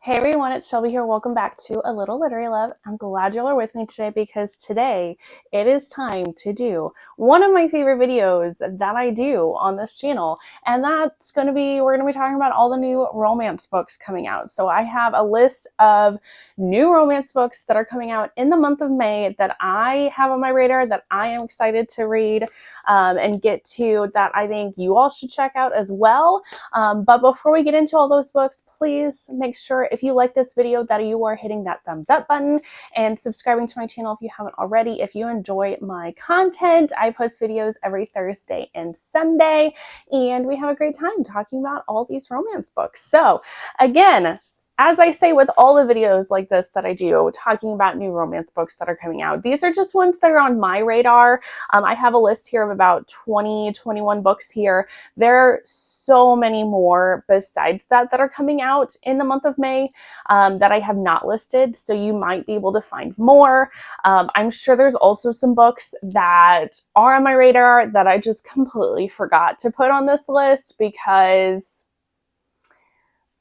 Hey everyone, it's Shelby here. Welcome back to A Little Literary Love. I'm glad y'all are with me today because today it is time to do one of my favorite videos that I do on this channel. And that's we're going to be talking about all the new romance books coming out. So I have a list of new romance books that are coming out in the month of May that I have on my radar that I am excited to read and get to, that I think you all should check out as well. But before we get into all those books, please make sure if you like this video that you are hitting that thumbs up button and subscribing to my channel if you haven't already. If you enjoy my content, I post videos every Thursday and Sunday, and we have a great time talking about all these romance books. So again, as I say with all the videos like this that I do, talking about new romance books that are coming out, these are just ones that are on my radar. I have a list here of about 21 books here. There are so many more besides that are coming out in the month of May that I have not listed, so you might be able to find more. I'm sure there's also some books that are on my radar that I just completely forgot to put on this list because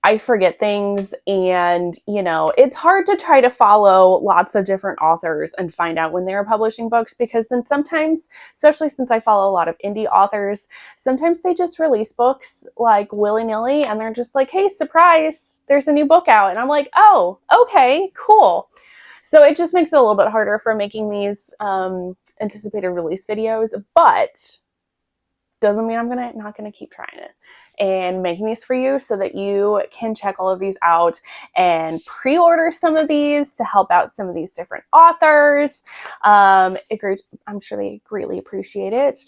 I forget things, and it's hard to try to follow lots of different authors and find out when they're publishing books, because then sometimes, especially since I follow a lot of indie authors, sometimes they just release books like willy-nilly and they're just like, hey, surprise, there's a new book out, and I'm like, oh, okay, cool. So it just makes it a little bit harder for making these anticipated release videos, but doesn't mean I'm not gonna keep trying it and making these for you so that you can check all of these out and pre-order some of these to help out some of these different authors. I'm sure they greatly appreciate it,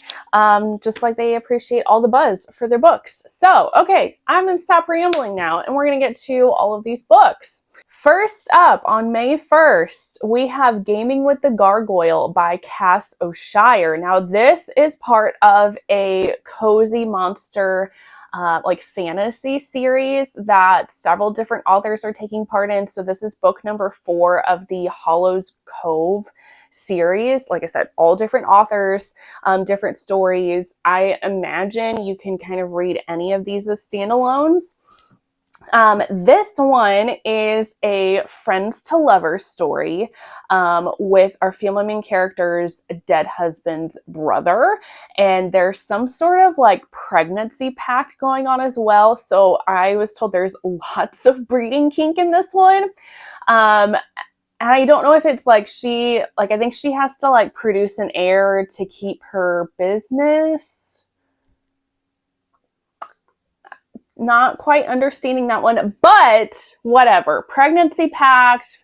just like they appreciate all the buzz for their books. So, okay, I'm gonna stop rambling now and we're gonna get to all of these books. First up, on May 1st, we have Gaming with the Gargoyle by Cass O'Shire. Now, this is part of a cozy monster like fantasy series that several different authors are taking part in. So this is book number 4 of the Hollows Cove series. Like I said, all different authors, different stories. I imagine you can kind of read any of these as standalones. This one is a friends to lovers story with our female main character's dead husband's brother, and there's some sort of like pregnancy pact going on as well. So I was told there's lots of breeding kink in this one. And I don't know if it's like I think she has to like produce an heir to keep her business. Not quite understanding that one, but whatever. Pregnancy pact,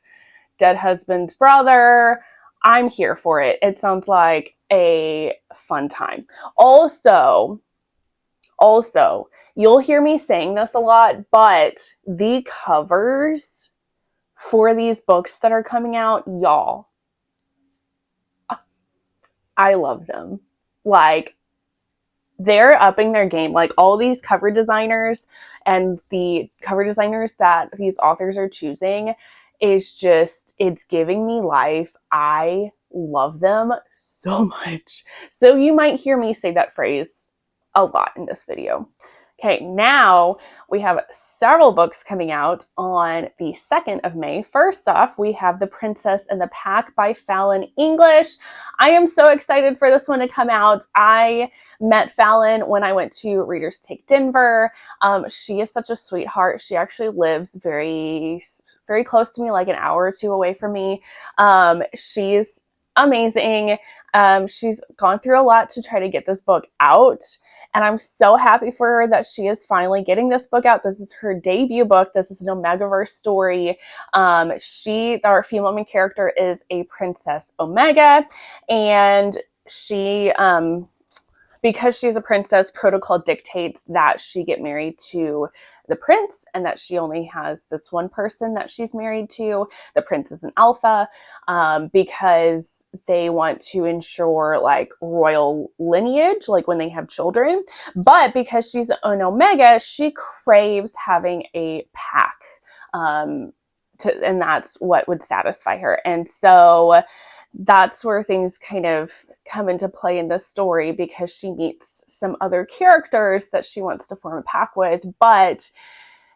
dead husband's brother. I'm here for it. It sounds like a fun time. Also, you'll hear me saying this a lot, but the covers for these books that are coming out, y'all, I love them. Like, they're upping their game. Like, all these cover designers and the cover designers that these authors are choosing is just, it's giving me life. I love them so much. So you might hear me say that phrase a lot in this video. Okay, now we have several books coming out on the 2nd of May. First off, we have The Princess and the Pack by Fallon English. I am so excited for this one to come out. I met Fallon when I went to Readers Take Denver. She is such a sweetheart. She actually lives very, very close to me, like an hour or 2 away from me. She's amazing. She's gone through a lot to try to get this book out, and I'm so happy for her that she is finally getting this book out. This is her debut book. This is an Omegaverse story. Our female main character is a Princess Omega, and she, because she's a princess, protocol dictates that she get married to the prince, and that she only has this one person that she's married to. The prince is an alpha, because they want to ensure like royal lineage, like when they have children. But because she's an omega, she craves having a pack, and that's what would satisfy her. And so that's where things kind of come into play in this story, because she meets some other characters that she wants to form a pack with, but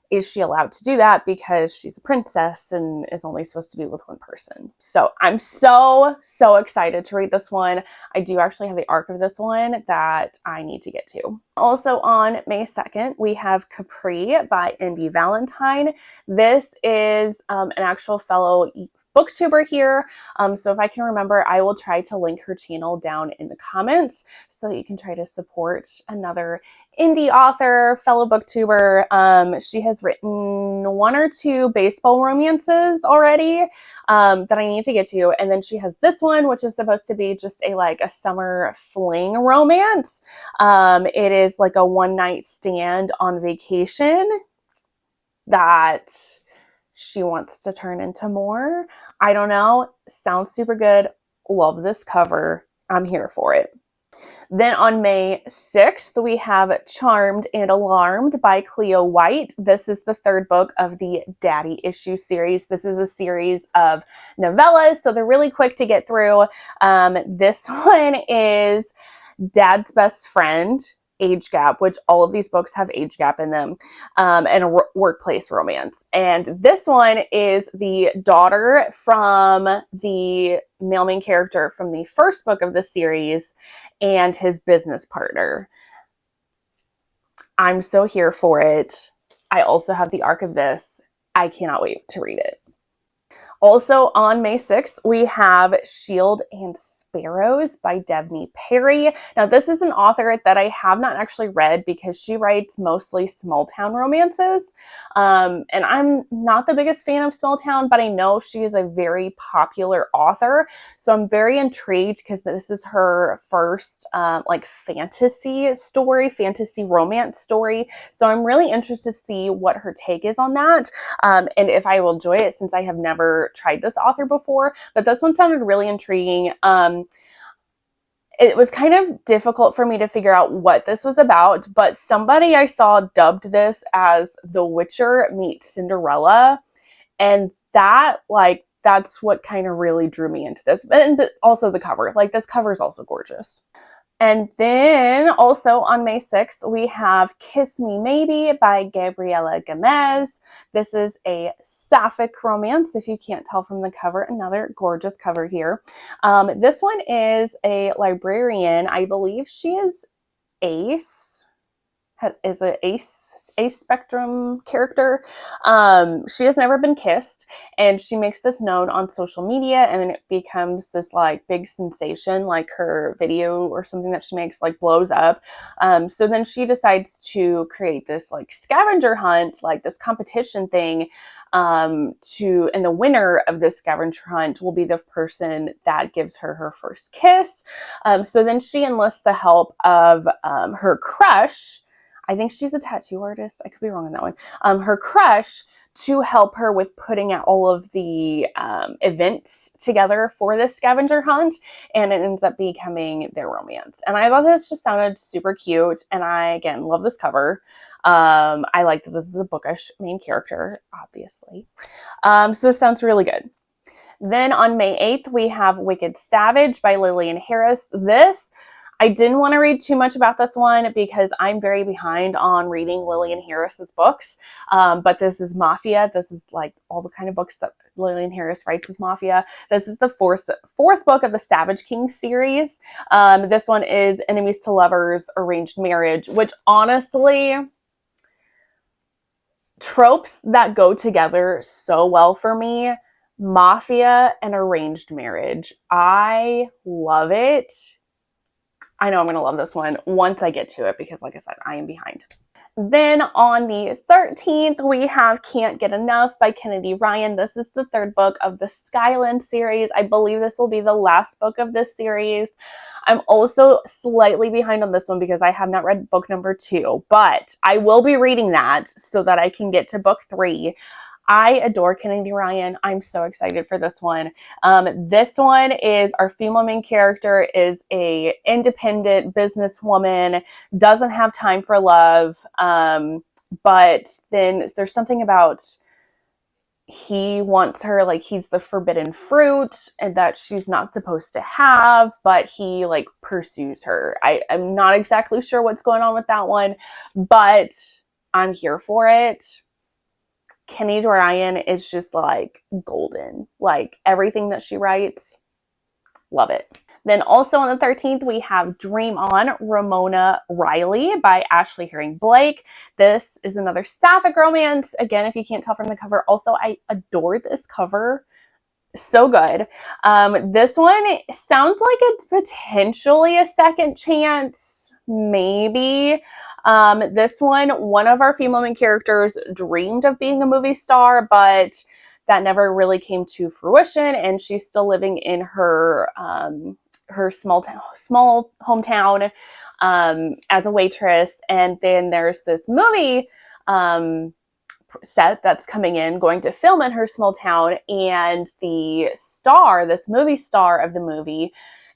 is she allowed to do that because she's a princess and is only supposed to be with one person? So I'm so excited to read this one. I do actually have the arc of this one that I need to get to. Also on May 2nd, we have Capri by Indy Valentine. This is an actual fellow booktuber here. So if I can remember, I will try to link her channel down in the comments so that you can try to support another indie author, fellow booktuber. She has written 1 or 2 baseball romances already that I need to get to. And then she has this one, which is supposed to be just a summer fling romance. It is like a one-night stand on vacation that she wants to turn into more. I don't know. Sounds super good. Love this cover. I'm here for it. Then on May 6th, we have Charmed and Alarmed by Cleo White. This is the 3rd book of the Daddy Issue series. This is a series of novellas, so they're really quick to get through. This one is Dad's Best Friend, age gap, which all of these books have age gap in them, and a workplace romance. And this one is the daughter from the male main character from the 1st book of the series and his business partner. I'm so here for it. I also have the arc of this. I cannot wait to read it. Also on May 6th, we have Shield and Sparrows by Devney Perry. Now, this is an author that I have not actually read because she writes mostly small town romances. And I'm not the biggest fan of small town, but I know she is a very popular author. So I'm very intrigued because this is her first fantasy story, fantasy romance story. So I'm really interested to see what her take is on that. And if I will enjoy it, since I have never tried this author before, but this one sounded really intriguing. It was kind of difficult for me to figure out what this was about, but somebody I saw dubbed this as The Witcher meets Cinderella, and that's what kind of really drew me into this. But also the cover, this cover is also gorgeous. And then also on May 6th, we have Kiss Me Maybe by Gabriela Gomez. This is a sapphic romance, if you can't tell from the cover. Another gorgeous cover here. This one is a librarian. I believe she is Ace. Is an ace spectrum character. She has never been kissed, and she makes this known on social media, and it becomes this big sensation. Her video or something that she makes blows up. So then she decides to create this scavenger hunt, this competition thing, and the winner of this scavenger hunt will be the person that gives her her first kiss. So then she enlists the help of her crush. I think she's a tattoo artist. I could be wrong on that one. Her crush, to help her with putting out all of the events together for this scavenger hunt, and it ends up becoming their romance. And I thought this just sounded super cute, and I, again, love this cover. I like that this is a bookish main character, obviously. So this sounds really good. Then on May 8th, we have Wicked Savage by Lillian Harris. I didn't want to read too much about this one because I'm very behind on reading Lillian Harris's books. But this is Mafia. This is all the kind of books that Lillian Harris writes is Mafia. This is the fourth book of the Savage King series. This one is Enemies to Lovers, Arranged Marriage, which honestly, tropes that go together so well for me. Mafia and arranged marriage. I love it. I know I'm going to love this one once I get to it because, like I said, I am behind. Then on the 13th, we have Can't Get Enough by Kennedy Ryan. This is the 3rd book of the Skyland series. I believe this will be the last book of this series. I'm also slightly behind on this one because I have not read book number 2, but I will be reading that so that I can get to book 3. I adore Kennedy Ryan. I'm so excited for this one. This one is our female main character is a independent businesswoman, doesn't have time for love, but then there's something about he wants her, he's the forbidden fruit and that she's not supposed to have, but he pursues her. I'm not exactly sure what's going on with that one, but I'm here for it. Kenny Ryan is just like golden. Like everything that she writes, love it. Then also on the 13th, we have Dream On, Ramona Riley by Ashley Herring Blake. This is another sapphic romance. Again, if you can't tell from the cover, also I adore this cover. So good. This one sounds like it's potentially a second chance, maybe. This one of our female main characters dreamed of being a movie star, but that never really came to fruition, and she's still living in her her small hometown as a waitress. And then there's this movie set that's coming in, going to film in her small town, and the star, this movie star of the movie,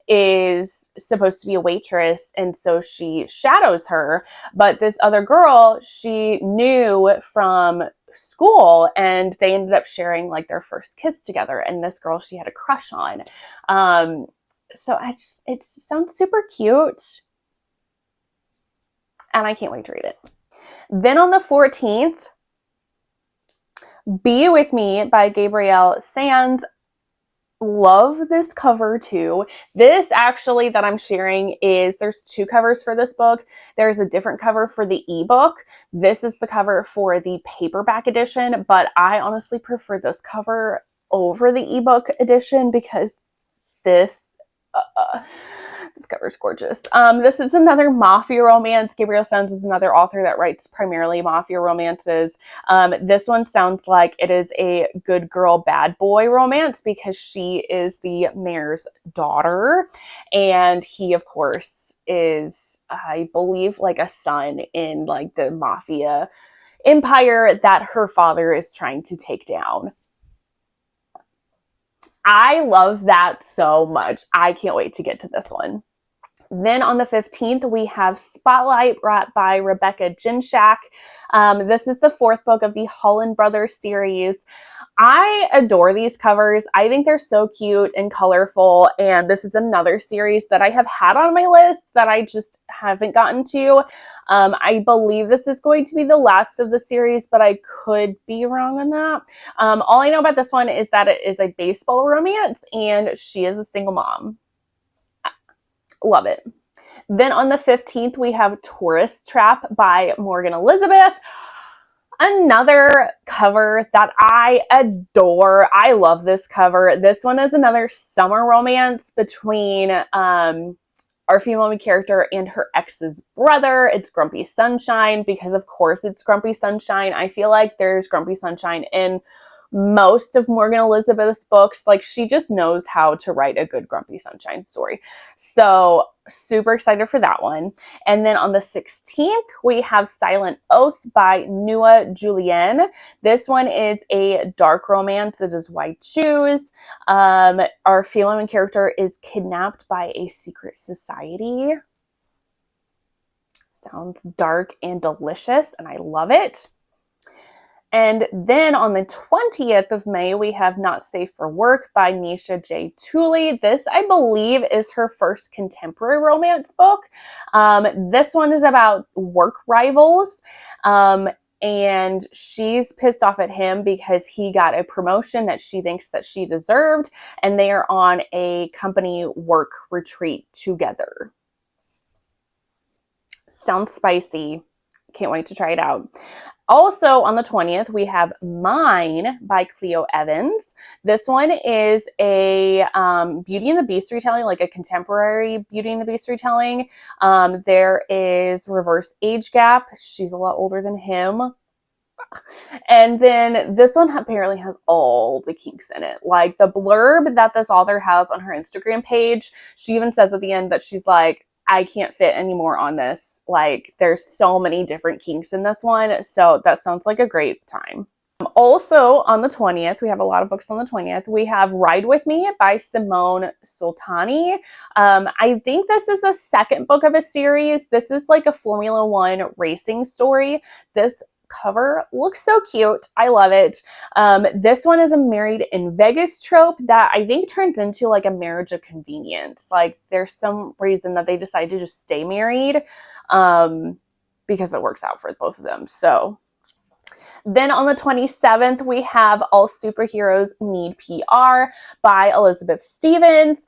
is supposed to be a waitress, and so she shadows her. But this other girl she knew from school, and they ended up sharing like their first kiss together, and this girl she had a crush on. So it sounds super cute, and I can't wait to read it. Then on the 14th, Be With Me by Gabrielle Sands. Love this cover too. This actually that I'm sharing is, there's two covers for this book. There's a different cover for the ebook. This is the cover for the paperback edition, but I honestly prefer this cover over the ebook edition because this cover is gorgeous. This is another mafia romance. Gabrielle Sands is another author that writes primarily mafia romances. This one sounds like it is a good girl, bad boy romance because she is the mayor's daughter. And he, of course, is, I believe, like a son in like the mafia empire that her father is trying to take down. I love that so much. I can't wait to get to this one. Then on the 15th, we have Spotlight by Rebecca Jinshak. This is the fourth book of the Holland Brothers series. I adore these covers. I think they're so cute and colorful, and this is another series that I have had on my list that I just haven't gotten to. I believe this is going to be the last of the series, but I could be wrong on that. All I know about this one is that it is a baseball romance, and she is a single mom. Love it. Then on the 15th, we have Tourist Trap by Morgan Elizabeth. Another cover that I adore. I love this cover. This one is another summer romance between our female main character and her ex's brother. It's Grumpy Sunshine because, of course, it's Grumpy Sunshine. I feel like there's Grumpy Sunshine in most of Morgan Elizabeth's books. Like, she just knows how to write a good Grumpy Sunshine story. So super excited for that one. And then on the 16th, we have Silent Oaths by Nua Julienne. This one is a dark romance. It is White Shoes. Our female main character is kidnapped by a secret society. Sounds dark and delicious, and I love it. And then on the 20th of May, we have Not Safe for Work by Nisha J. Tooley. This, I believe, is her first contemporary romance book. This one is about work rivals. And she's pissed off at him because he got a promotion that she thinks that she deserved, and they are on a company work retreat together. Sounds spicy. Can't wait to try it out. Also on the 20th, we have Mine by Cleo Evans. This one is a Beauty and the Beast retelling, like a contemporary Beauty and the Beast retelling. There is reverse age gap. She's a lot older than him. And then this one apparently has all the kinks in it. Like the blurb that this author has on her Instagram page, she even says at the end that she's like, I can't fit anymore on this. Like, there's so many different kinks in this one. So that sounds like a great time. Also on the 20th, we have a lot of books on the 20th. We have Ride With Me by Simone Sultani. I think this is the second book of a series. This is like a Formula One racing story. This cover looks so cute. I love it. This one is a married in Vegas trope that I think turns into like a marriage of convenience. Like, there's some reason that they decide to just stay married because it works out for both of them. So Then on the 27th, we have All Superheroes Need PR by Elizabeth Stevens.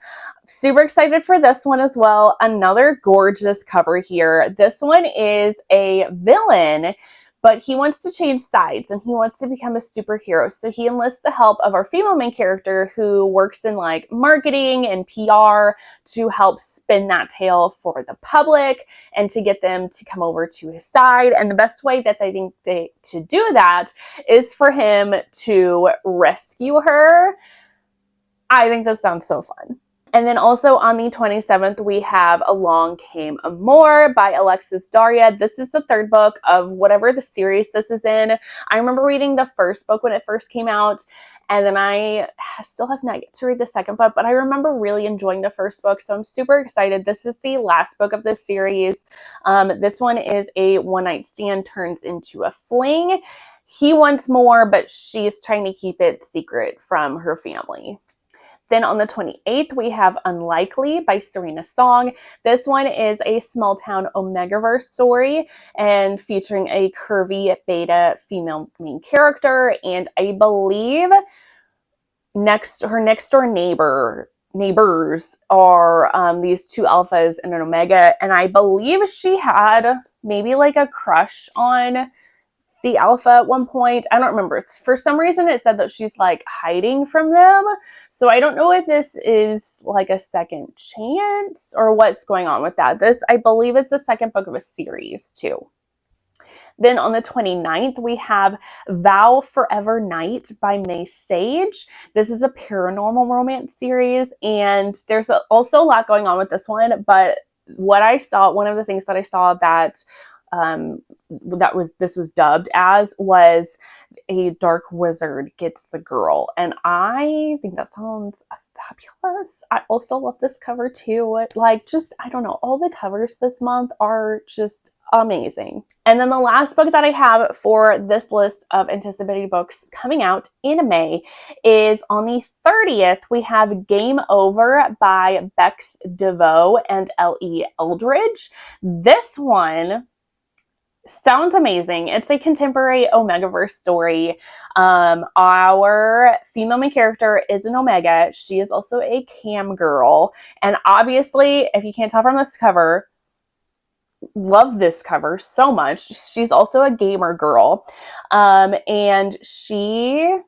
Super excited for this one as well. Another gorgeous cover here. This one is a villain, but he wants to change sides and he wants to become a superhero. So he enlists the help of our female main character who works in like marketing and PR to help spin that tale for the public and to get them to come over to his side. And the best way that they think to do that is for him to rescue her. I think this sounds so fun. And then also on the 27th, we have Along Came Cameore by Alexis Daria. This is the third book of whatever the series this is in. I remember reading the first book when it first came out, and then I still have not yet to read the second book, but I remember really enjoying the first book, so I'm super excited. This is the last book of this series. This one is a one-night stand turns into a fling. He wants more, but she's trying to keep it secret from her family. Then on the 28th, we have Unlikely by Serena Song. This one is a small town Omegaverse story and featuring a curvy beta female main character. And I believe her next door neighbors are these two alphas and an omega. And I believe she had maybe like a crush on the alpha at one point. I don't remember. For some reason it said that she's like hiding from them. So I don't know if this is like a second chance or what's going on with that. This, I believe, is the second book of a series too. Then on the 29th, we have Vow Night by May Sage. This is a paranormal romance series, and there's also a lot going on with this one, but what I saw, one of the things that I saw that this was dubbed as was a dark wizard gets the girl, and I think that sounds fabulous. I also love this cover too. Like, just, I don't know, all the covers this month are just amazing. And then the last book that I have for this list of anticipated books coming out in May is on the 30th. We have Game Over by Bex DeVoe and L.E. Eldridge. This one sounds amazing. It's a contemporary Omegaverse story. Our female main character is an Omega. She is also a cam girl. And obviously, if you can't tell from this cover, love this cover so much. She's also a gamer girl. And she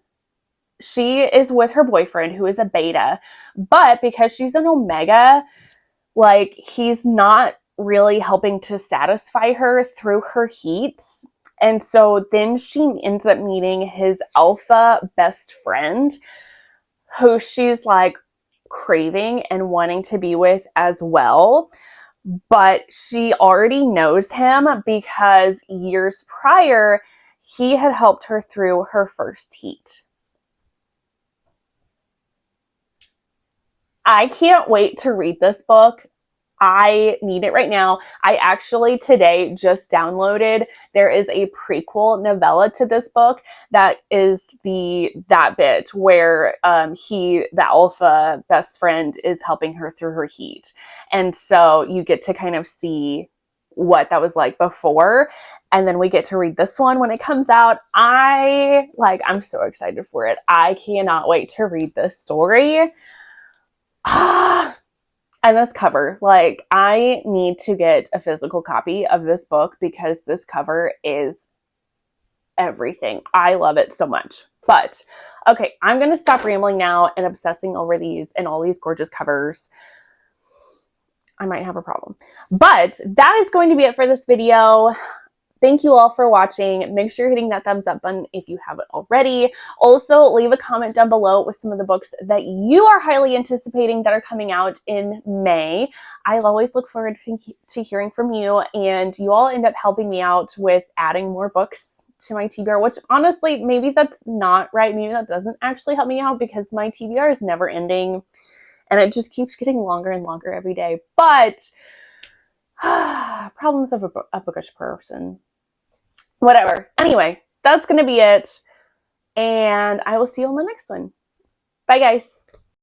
is with her boyfriend who is a beta. But because she's an Omega, like, he's not really helping to satisfy her through her heats. And so then she ends up meeting his alpha best friend, who she's like craving and wanting to be with as well. But she already knows him because years prior, he had helped her through her first heat. I can't wait to read this book. I need it right now. I actually today just downloaded, there is a prequel novella to this book that is that bit where the alpha best friend is helping her through her heat. And so you get to kind of see what that was like before. And then we get to read this one when it comes out. I'm so excited for it. I cannot wait to read this story. And this cover, like, I need to get a physical copy of this book because this cover is everything. I love it so much. But, okay, I'm going to stop rambling now and obsessing over these and all these gorgeous covers. I might have a problem. But that is going to be it for this video. Thank you all for watching. Make sure you're hitting that thumbs up button if you haven't already. Also, leave a comment down below with some of the books that you are highly anticipating that are coming out in May. I always look forward to hearing from you, and you all end up helping me out with adding more books to my TBR, which honestly, maybe that's not right. Maybe that doesn't actually help me out because my TBR is never ending and it just keeps getting longer and longer every day. But problems of a bookish person. Whatever. Anyway, that's going to be it. And I will see you on the next one. Bye, guys.